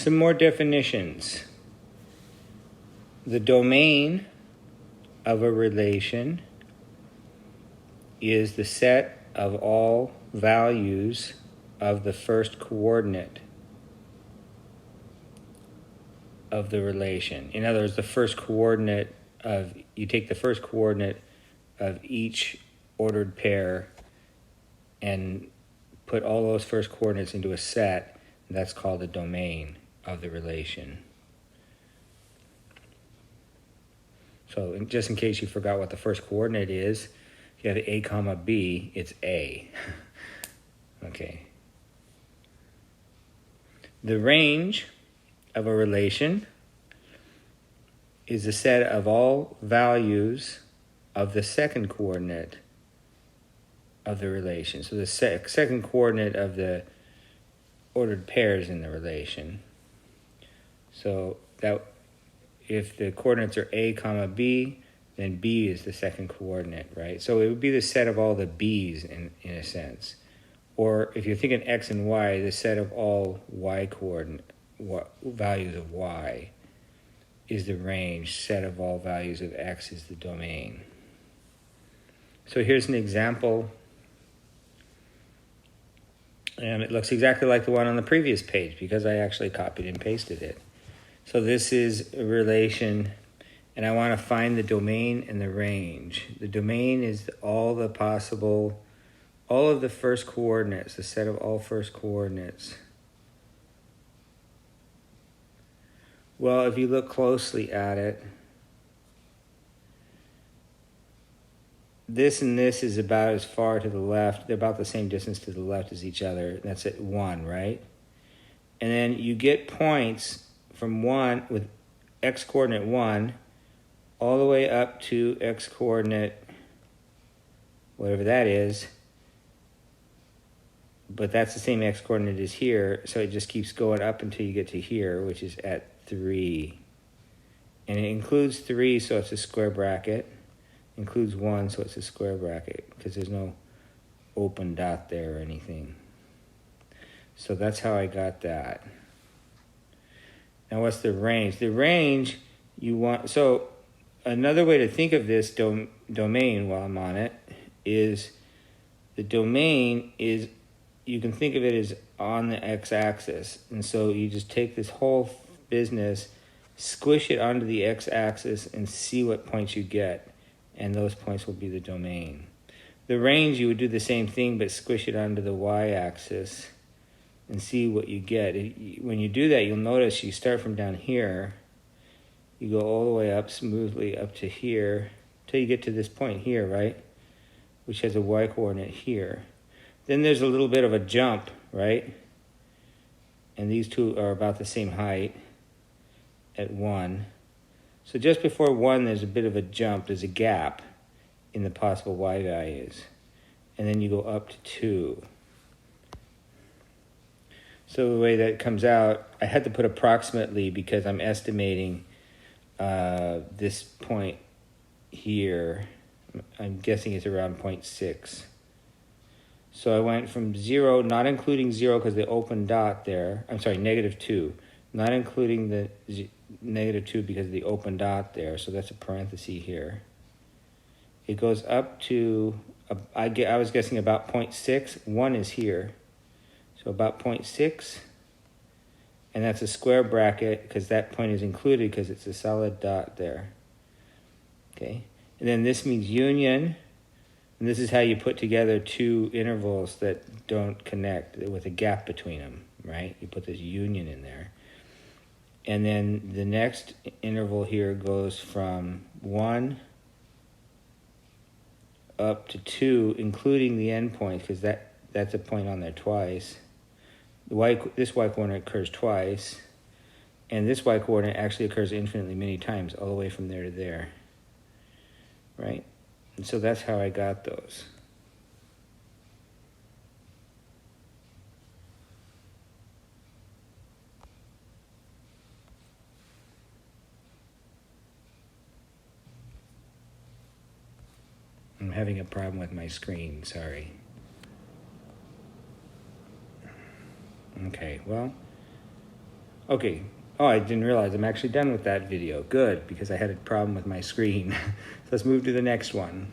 some more definitions. The domain of a relation is the set of all values of the first coordinate of the relation. In other words, you take the first coordinate of each ordered pair and put all those first coordinates into a set, and that's called the domain of the relation. So just in case you forgot what the first coordinate is, if you have a comma b, it's a. Okay. The range of a relation is the set of all values of the second coordinate of the relation. So the second coordinate of the ordered pairs in the relation. So that if the coordinates are a comma b, then b is the second coordinate, right? So it would be the set of all the b's in a sense. Or if you're thinking x and y, the set of all values of y is the range. Set of all values of x is the domain. So here's an example. And it looks exactly like the one on the previous page because I actually copied and pasted it. So this is a relation, and I want to find the domain and the range. The domain is all of the first coordinates, the set of all first coordinates. Well, if you look closely at it, this and this is about as far to the left. They're about the same distance to the left as each other. That's at 1, right? And then you get points from 1 with x coordinate 1 all the way up to x coordinate, whatever that is. But that's the same x coordinate as here, so it just keeps going up until you get to here, which is at 3. And it includes 3, so it's a square bracket. Includes 1, so it's a square bracket, because there's no open dot there or anything. So that's how I got that. Now what's the range? The range you want... So another way to think of this domain while I'm on it is the domain is... You can think of it as on the x-axis. And so you just take this whole business, squish it onto the x-axis, and see what points you get. And those points will be the domain. The range, you would do the same thing, but squish it onto the y-axis and see what you get. When you do that, you'll notice you start from down here. You go all the way up smoothly up to here till you get to this point here, right? Which has a y-coordinate here. Then there's a little bit of a jump, right? And these two are about the same height at 1. So just before 1, there's a bit of a jump. There's a gap in the possible y values. And then you go up to 2. So the way that comes out, I had to put approximately because I'm estimating this point here. I'm guessing it's around 0.6. So I went from 0, not including 0 because the open dot there. I'm sorry, -2. Not including the -2 because of the open dot there. So that's a parenthesis here. It goes up to, I was guessing about 0.6. 1 is here. So about 0.6. And that's a square bracket because that point is included because it's a solid dot there. Okay. And then this means union. And this is how you put together two intervals that don't connect with a gap between them, right? You put this union in there. And then the next interval here goes from 1 up to 2, including the endpoint, because that's a point on there twice. This y-coordinate occurs twice, and this y-coordinate actually occurs infinitely many times, all the way from there to there, right? And so that's how I got those. I'm having a problem with my screen, sorry. Okay, well, Okay. Oh, I didn't realize I'm actually done with that video. Good, because I had a problem with my screen. So let's move to the next one.